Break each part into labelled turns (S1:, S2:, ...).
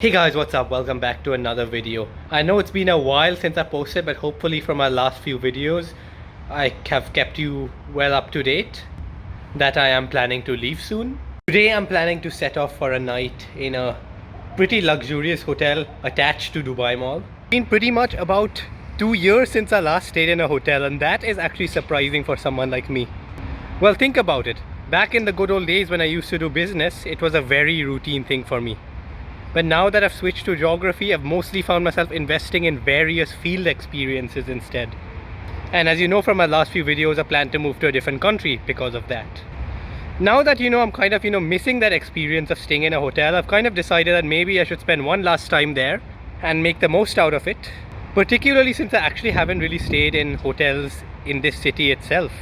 S1: Hey guys, what's up? Welcome back to another video. I know it's been a while since I posted, but hopefully from my last few videos I have kept you well up to date that I am planning to leave soon. Today I'm planning to set off for a night in a pretty luxurious hotel attached to Dubai Mall. It's been pretty much about 2 years since I last stayed in a hotel, and that is actually surprising for someone like me. Well, think about it. Back in the good old days when I used to do business, it was a very routine thing for me. But now that I've switched to geography, I've mostly found myself investing in various field experiences instead. And as you know from my last few videos, I plan to move to a different country because of that. Now that I'm kind of missing that experience of staying in a hotel, I've kind of decided that maybe I should spend one last time there and make the most out of it. Particularly since I actually haven't really stayed in hotels in this city itself.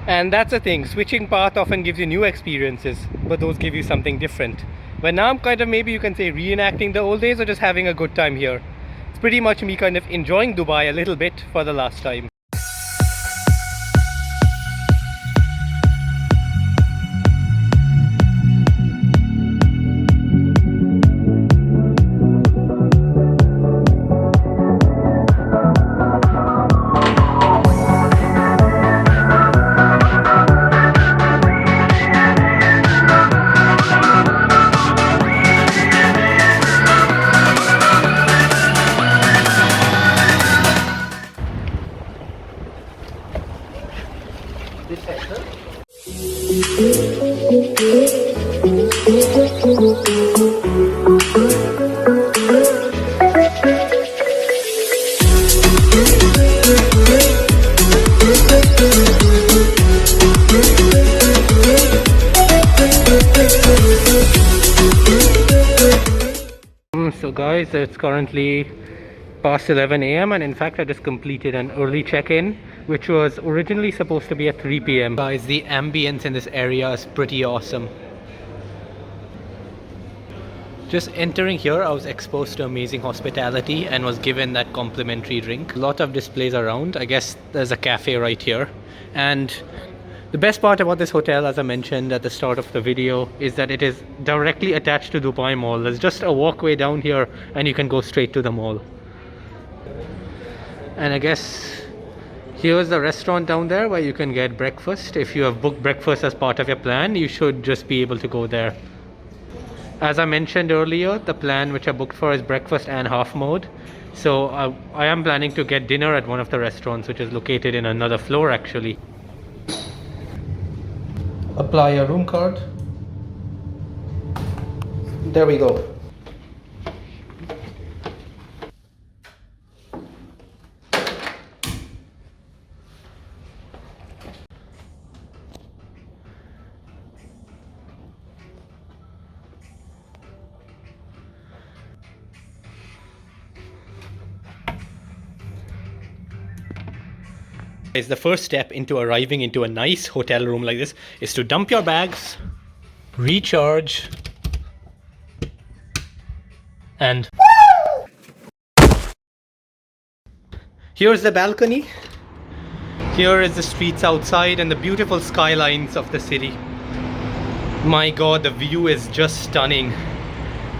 S1: And that's the thing, switching path often gives you new experiences, but those give you something different. But now I'm kind of, maybe you can say, reenacting the old days or just having a good time here. It's pretty much me kind of enjoying Dubai a little bit for the last time. So guys, it's currently past 11 a.m. and in fact I just completed an early check-in, which was originally supposed to be at 3 p.m. Guys, the ambience in this area is pretty awesome. Just entering here, I was exposed to amazing hospitality and was given that complimentary drink. A lot of displays around. I guess there's a cafe right here. And the best part about this hotel, as I mentioned at the start of the video, is that it is directly attached to Dubai Mall. There's just a walkway down here and you can go straight to the mall. And I guess here's the restaurant down there where you can get breakfast. If you have booked breakfast as part of your plan, you should just be able to go there. As I mentioned earlier, the plan which I booked for is breakfast and half mode. So I am planning to get dinner at one of the restaurants, which is located in another floor actually. Apply a room card. There we go. The first step into arriving into a nice hotel room like this is to dump your bags, recharge, and here's the balcony. Here is the streets outside and the beautiful skylines of the city. My god, the view is just stunning.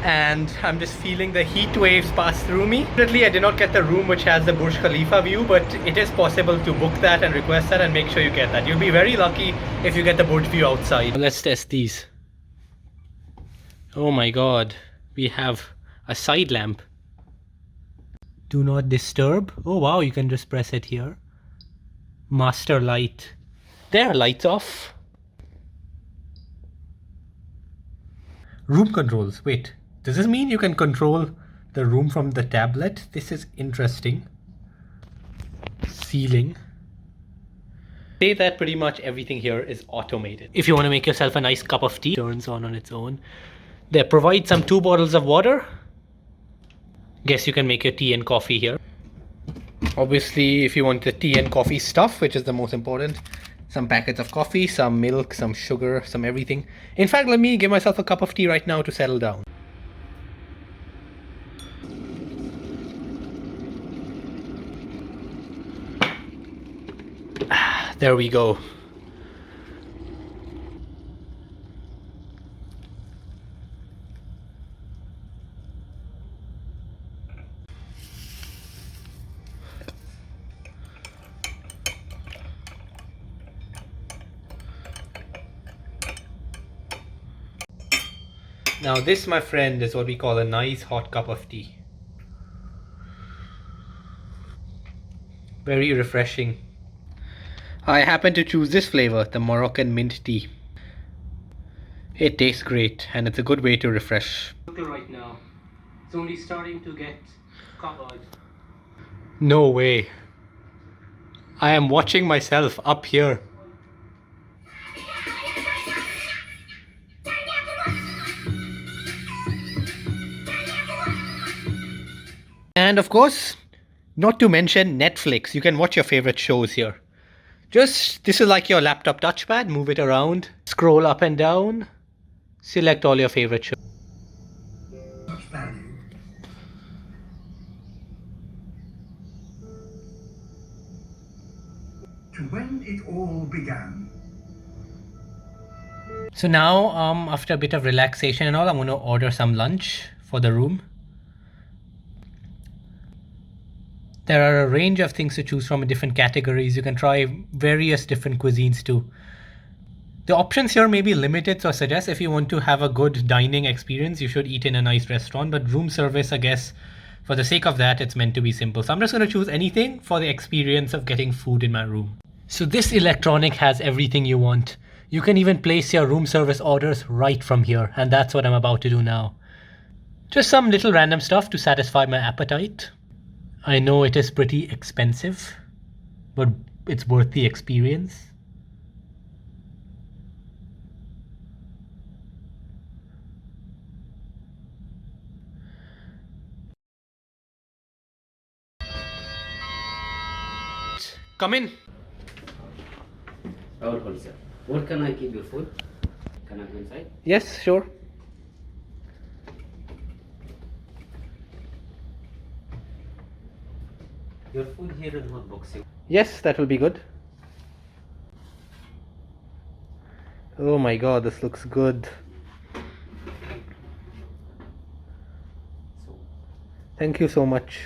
S1: And I'm just feeling the heat waves pass through me. Fortunately, I did not get the room which has the Burj Khalifa view, but it is possible to book that and request that and make sure you get that. You'll be very lucky if you get the Burj view outside. Let's test these. Oh my god, we have a side lamp. Do not disturb. Oh wow, you can just press it here. Master light. There, lights off. Room controls. Wait. Does this mean you can control the room from the tablet? This is interesting. Ceiling. Say that pretty much everything here is automated. If you want to make yourself a nice cup of tea, it turns on its own. They provide some 2 bottles of water. Guess you can make your tea and coffee here. Obviously, if you want the tea and coffee stuff, which is the most important, some packets of coffee, some milk, some sugar, some everything. In fact, let me give myself a cup of tea right now to settle down. There we go. Now this, my friend, is what we call a nice hot cup of tea. Very refreshing. I happen to choose this flavor, the Moroccan mint tea. It tastes great and it's a good way to refresh. Right now, it's only starting to get covered. No way. I am watching myself up here. And of course, not to mention Netflix. You can watch your favorite shows here. This is like your laptop touchpad. Move it around, scroll up and down, select all your favorite shows.
S2: To when it all began.
S1: So now, after a bit of relaxation and all, I'm going to order some lunch for the room. There are a range of things to choose from in different categories. You can try various different cuisines too. The options here may be limited, so I suggest if you want to have a good dining experience, you should eat in a nice restaurant. But room service, I guess, for the sake of that, it's meant to be simple. So I'm just going to choose anything for the experience of getting food in my room. So this electronic has everything you want. You can even place your room service orders right from here, and that's what I'm about to do now. Just some little random stuff to satisfy my appetite. I know it is pretty expensive, but it's worth the experience. Come in.
S3: Hold, sir. What can I keep your food? Can I go inside?
S1: Yes, sure.
S3: Your food here is not boxing.
S1: Yes, that will be good. Oh my god, this looks good. Thank you so much.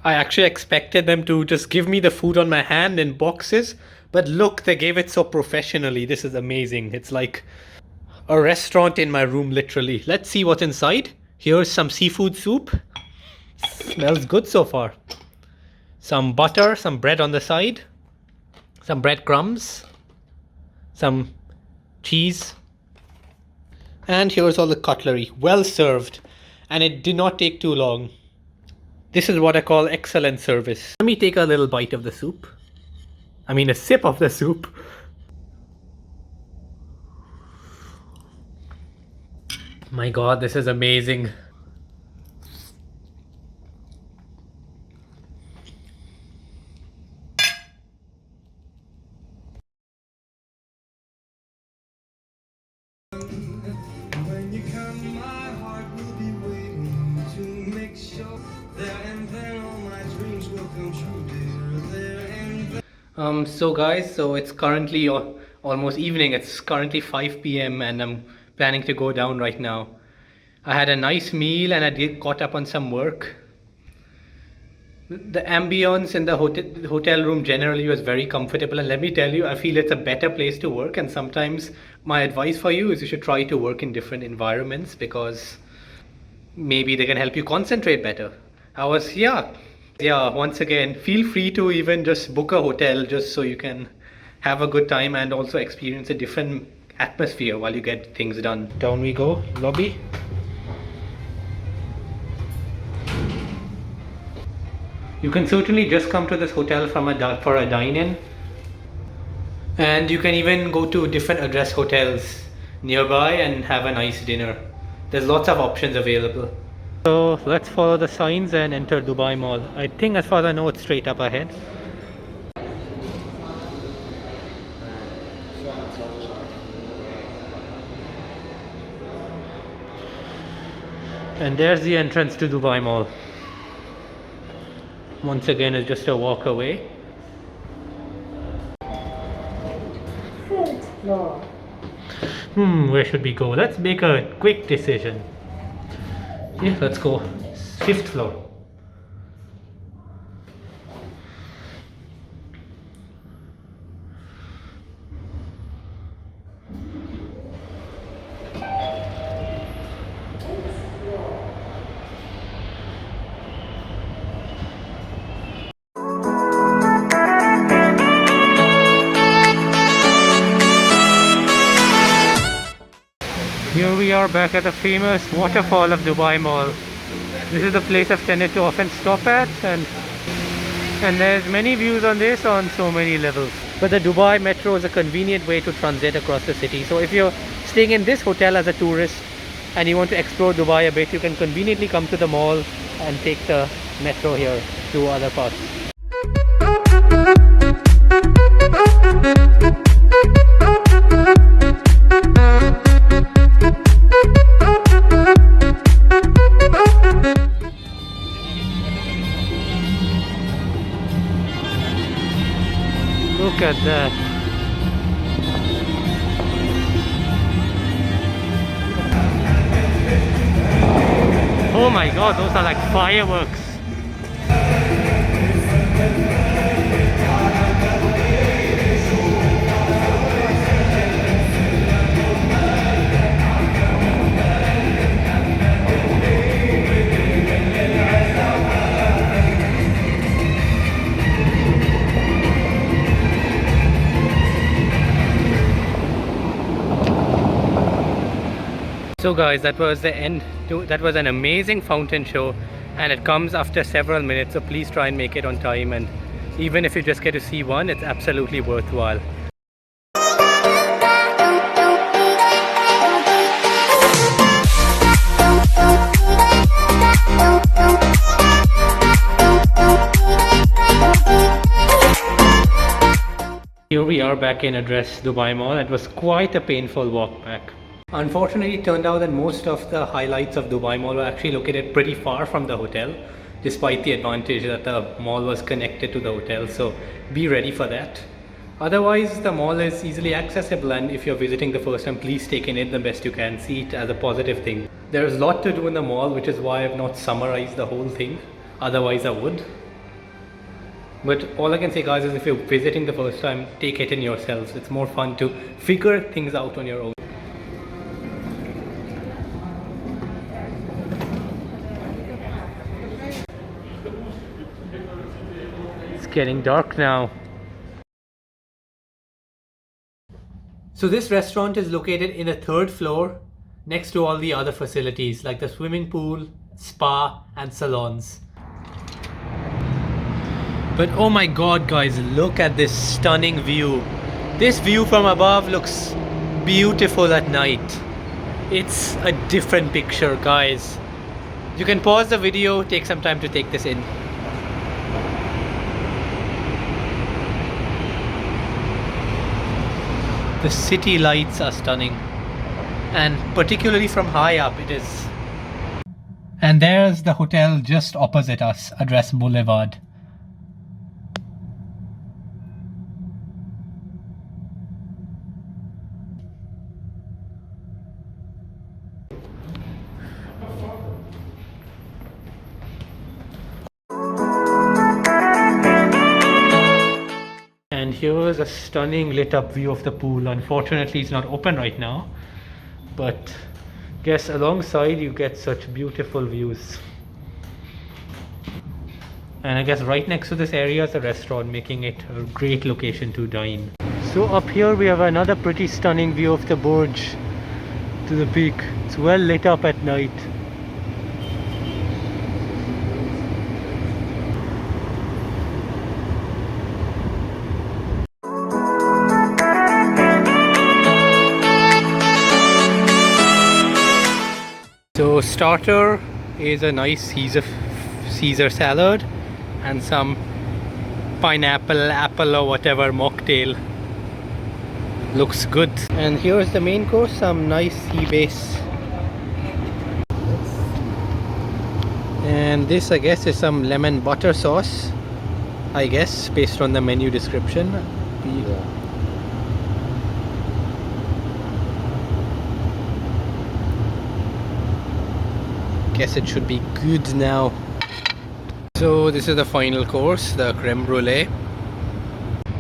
S1: I actually expected them to just give me the food on my hand in boxes, but look, they gave it so professionally. This is amazing. It's like a restaurant in my room, literally. Let's see what's inside. Here's some seafood soup. Smells good so far. Some butter, some bread on the side, some breadcrumbs, some cheese, and here's all the cutlery. Well served, and it did not take too long. This is what I call excellent service. Let me take a little bite of the soup. I mean, a sip of the soup. My god, this is amazing.
S2: When you come, my heart will be waiting to make sure there and then all my dreams will come true, dear. There and then.
S1: So guys, so it's currently almost evening. It's currently 5 p.m. and I'm planning to go down right now. I had a nice meal and I caught up on some work. The ambience in the hotel room generally was very comfortable, and let me tell you, I feel it's a better place to work. And sometimes my advice for you is you should try to work in different environments, because maybe they can help you concentrate better. Once again, feel free to even just book a hotel just so you can have a good time and also experience a different atmosphere while you get things done. Down we go, lobby. You can certainly just come to this hotel for a dine-in, and you can even go to different address hotels nearby and have a nice dinner. There's lots of options available. So let's follow the signs and enter Dubai Mall. I think, as far as I know, it's straight up ahead. And there's the entrance to Dubai Mall. Once again, it's just a walk away. Where should we go? Let's make a quick decision. Yeah, let's go. 5th floor. Here we are back at the famous waterfall of Dubai Mall. This is the place I've tended to often stop at, and there's many views on this on so many levels. But the Dubai Metro is a convenient way to transit across the city. So if you're staying in this hotel as a tourist and you want to explore Dubai a bit, you can conveniently come to the mall and take the metro here to other parts. Look at that. Oh my god, those are like fireworks. So guys, that was the end. That was an amazing fountain show, and it comes after several minutes, so please try and make it on time, and even if you just get to see one, it's absolutely worthwhile. Here we are back in Address Dubai Mall. It was quite a painful walk back. Unfortunately, it turned out that most of the highlights of Dubai Mall were actually located pretty far from the hotel, despite the advantage that the mall was connected to the hotel, so be ready for that. Otherwise, the mall is easily accessible, and if you're visiting the first time, please take in it the best you can. See it as a positive thing. There's a lot to do in the mall, which is why I've not summarized the whole thing. Otherwise, I would. But all I can say, guys, is if you're visiting the first time, take it in yourselves. It's more fun to figure things out on your own. It's getting dark now. So this restaurant is located in the 3rd floor next to all the other facilities like the swimming pool, spa and salons. But oh my god guys, look at this stunning view. This view from above looks beautiful at night. It's a different picture, guys. You can pause the video, take some time to take this in. The city lights are stunning, and particularly from high up it is. And there's the hotel just opposite us, Address Boulevard. And here's a stunning lit up view of the pool. Unfortunately, it's not open right now, but guess alongside you get such beautiful views. And I guess right next to this area is a restaurant, making it a great location to dine. So up here we have another pretty stunning view of the Burj to the peak. It's well lit up at night. So starter is a nice Caesar salad and some pineapple, apple or whatever mocktail. Looks good. And here's the main course, some nice sea bass. And this I guess is some lemon butter sauce, I guess, based on the menu description. Yeah. Guess it should be good now. So this is the final course, the creme brulee.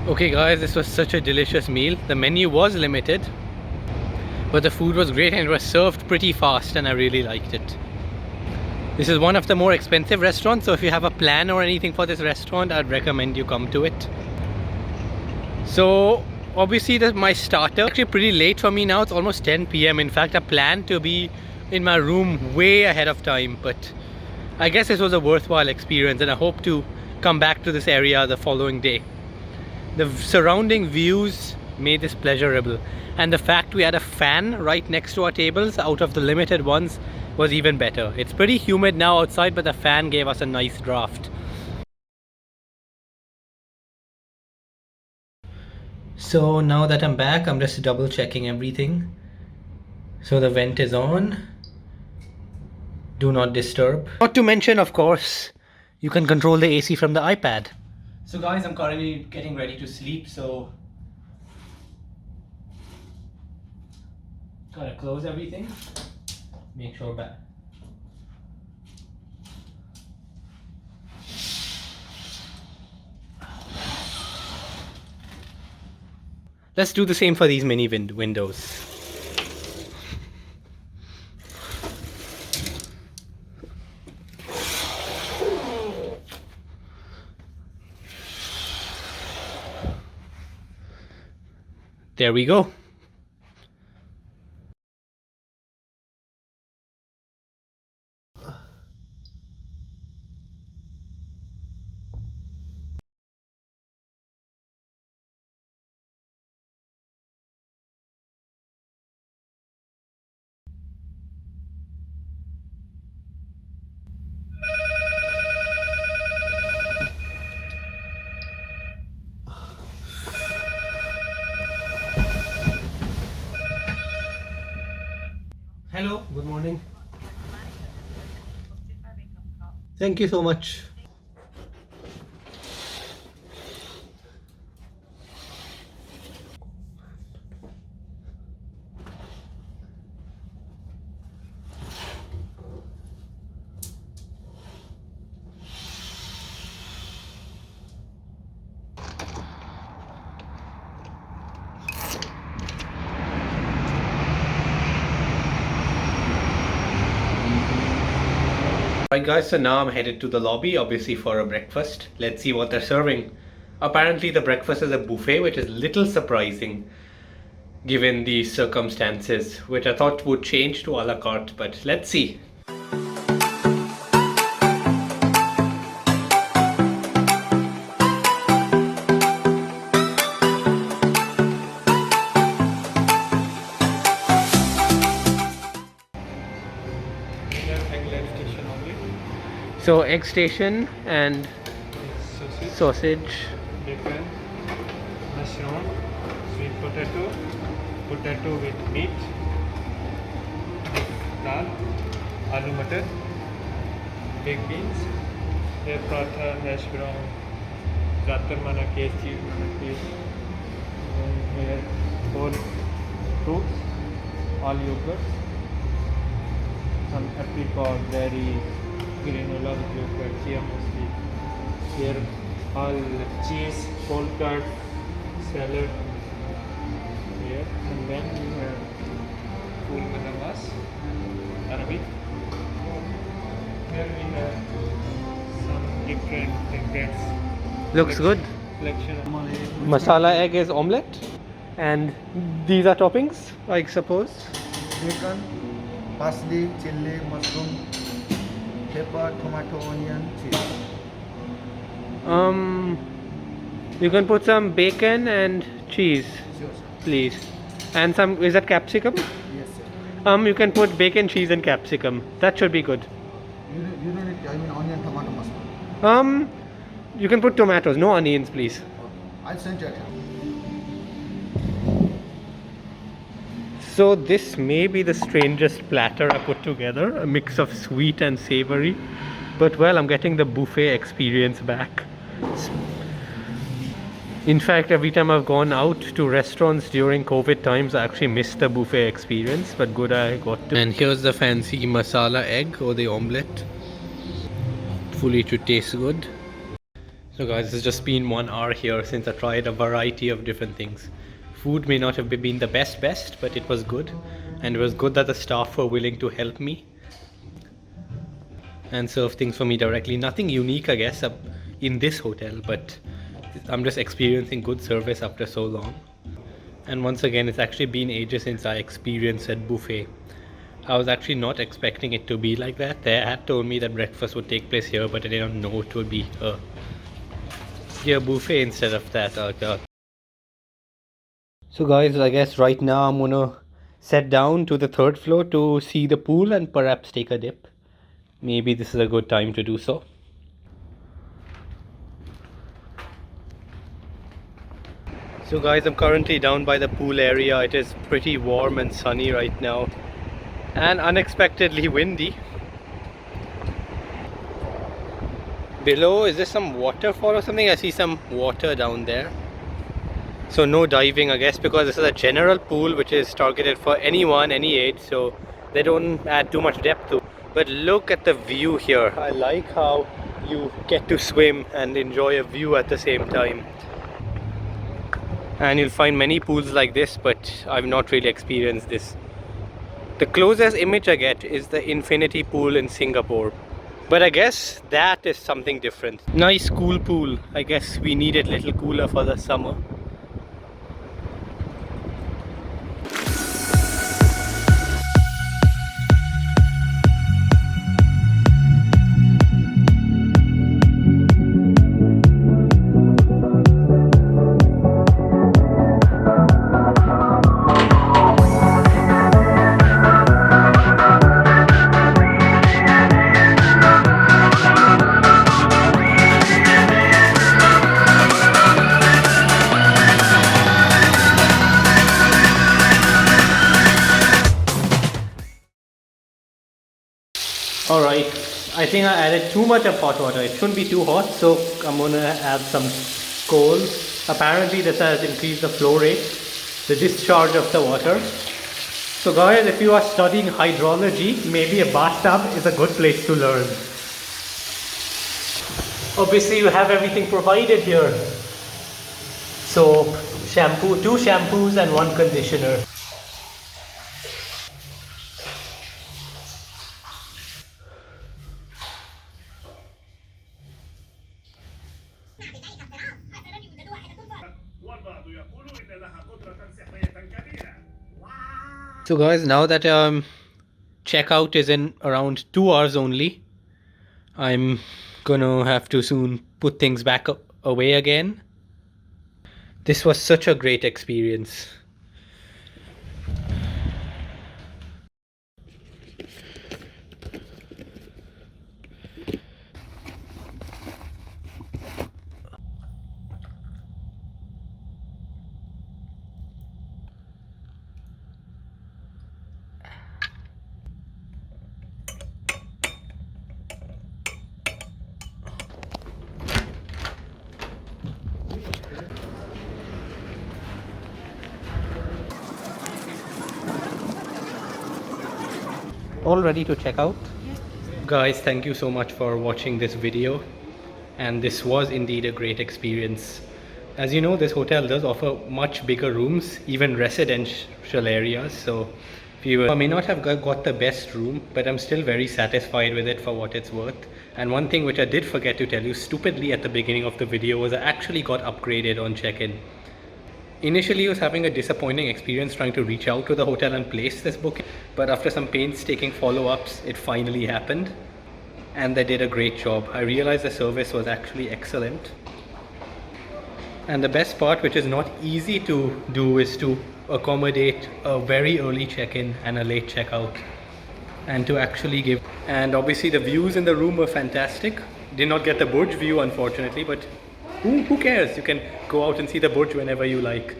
S1: Okay guys, this was such a delicious meal. The menu was limited, but the food was great and it was served pretty fast and I really liked it. This is one of the more expensive restaurants, so if you have a plan or anything for this restaurant, I'd recommend you come to it. So obviously my starter actually pretty late for me now. It's almost 10 p.m. In fact, I planned to be in my room way ahead of time, but I guess this was a worthwhile experience and I hope to come back to this area the following day. The surrounding views made this pleasurable, and the fact we had a fan right next to our tables out of the limited ones was even better. It's pretty humid now outside, but the fan gave us a nice draft. So now that I'm back, I'm just double checking everything. So the vent is on. Do not disturb. Not to mention, of course, you can control the AC from the iPad. So guys, I'm currently getting ready to sleep, so gotta close everything. Make sure back. Let's do the same for these mini windows. There we go. Hello, good morning. Thank you so much. Alright guys, so now I'm headed to the lobby, obviously for a breakfast. Let's see what they're serving. Apparently the breakfast is a buffet, which is little surprising given the circumstances, which I thought would change to a la carte, but let's see. So egg station and sausage,
S4: bacon, mushroom, sweet potato with meat, dal, aloo matar, baked beans, air paratha, hash brown, zaatar mana case cheese, and here whole fruits, all yogurts, some apricot, berries, granola with yogurt, chia muesli. Here all cheese, cold cut, salad. Here and then we have full manamas, Arabic. Here we have some different packets.
S1: looks good.
S4: Collection of
S1: Masala egg is omelette, and these are toppings, I suppose.
S5: bacon, parsley, chili, mushroom, pepper, tomato, onion, cheese.
S1: You can put some bacon and cheese,
S5: Sure, sir.
S1: please. And some, is that capsicum?
S5: Yes, sir.
S1: You can put bacon, cheese and capsicum. That should be good.
S5: You don't need, onion, tomato, mushroom.
S1: You can put tomatoes, no onions, please.
S5: Okay. I'll send you.
S1: So this may be the strangest platter I put together, a mix of sweet and savory. But well, I'm getting the buffet experience back. In fact, every time I've gone out to restaurants during COVID times, I actually missed the buffet experience, but good I got to. And here's the fancy masala egg or the omelette. Hopefully it should taste good. So guys, it's just been 1 hour here since I tried a variety of different things. Food may not have been the best, but it was good. And it was good that the staff were willing to help me and serve things for me directly. Nothing unique, I guess, in this hotel, but I'm just experiencing good service after so long. And once again, it's actually been ages since I experienced a buffet. I was actually not expecting it to be like that. They had told me that breakfast would take place here, but I didn't know it would be a buffet instead of that. So guys, I guess right now I'm gonna set down to the third floor to see the pool and perhaps take a dip. Maybe this is a good time to do so. So guys, I'm currently down by the pool area. It is pretty warm and sunny right now, and unexpectedly windy. Below, is there some waterfall or something? I see some water down there. So no diving, I guess, because this is a general pool which is targeted for anyone, any age, so they don't add too much depth to. But look at the view here. I like how you get to swim and enjoy a view at the same time. And you'll find many pools like this, but I've not really experienced this. The closest image I get is the infinity pool in Singapore, but I guess that is something different. Nice cool pool. I guess we need it a little cooler for the summer. Alright, I think I added too much of hot water. It shouldn't be too hot, so I'm gonna add some coals. Apparently this has increased the flow rate, the discharge of the water. So guys, if you are studying hydrology, maybe a bathtub is a good place to learn. Obviously you have everything provided here. Soap, shampoo, 2 shampoos and 1 conditioner. So guys, now that checkout is in around 2 hours only, I'm gonna have to soon put things back away again. This was such a great experience. All ready to check out? Guys, thank you so much for watching this video, and this was indeed a great experience. As you know, this hotel does offer much bigger rooms, even residential areas, so I may not have got the best room, but I'm still very satisfied with it for what it's worth. And one thing which I did forget to tell you stupidly at the beginning of the video was I actually got upgraded on check-in. Initially, I was having a disappointing experience trying to reach out to the hotel and place this booking, but after some painstaking follow-ups, it finally happened, and they did a great job. I realized the service was actually excellent. And the best part, which is not easy to do, is to accommodate a very early check-in and a late checkout, and to actually give. And obviously the views in the room were fantastic. Did not get the Burj view, unfortunately, but who cares? You can go out and see the Burj whenever you like.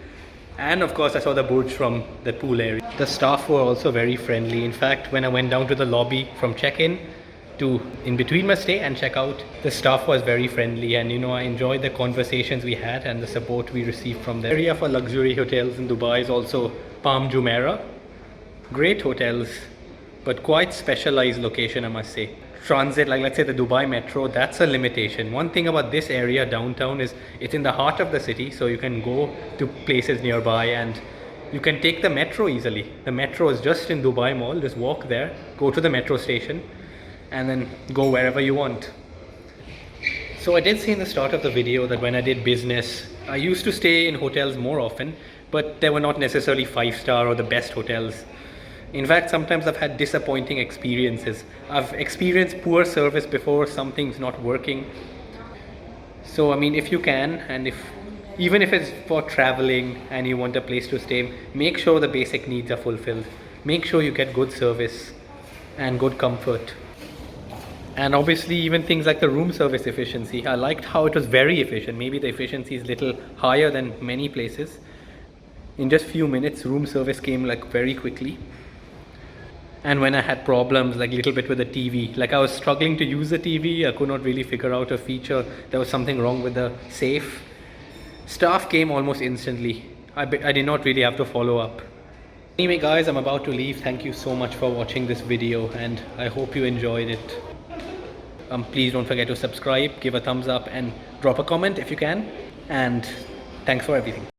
S1: And of course I saw the Burj from the pool area. The staff were also very friendly. In fact, when I went down to the lobby from check-in to in between my stay and checkout, the staff was very friendly, and I enjoyed the conversations we had and the support we received from them. The area for luxury hotels in Dubai is also Palm Jumeirah. Great hotels, but quite specialized location, I must say. Transit, like let's say the Dubai Metro, that's a limitation. One thing about this area downtown is it's in the heart of the city, so you can go to places nearby and you can take the metro easily. The metro is just in Dubai Mall. Just walk there, go to the metro station, and then go wherever you want. So I did say in the start of the video that when I did business, I used to stay in hotels more often, but they were not necessarily 5-star or the best hotels. In fact, sometimes I've had disappointing experiences. I've experienced poor service before, something's not working. So I mean, if you can, and even if it's for traveling and you want a place to stay, make sure the basic needs are fulfilled. Make sure you get good service and good comfort. And obviously even things like the room service efficiency. I liked how it was very efficient. Maybe the efficiency is a little higher than many places. In just few minutes, room service came like very quickly. And when I had problems like little bit with the TV, like I was struggling to use the TV, I could not really figure out a feature. There was something wrong with the safe. Staff came almost instantly. I did not really have to follow up. Anyway guys, I'm about to leave. Thank you so much for watching this video and I hope you enjoyed it. Please don't forget to subscribe, give a thumbs up and drop a comment if you can. And thanks for everything.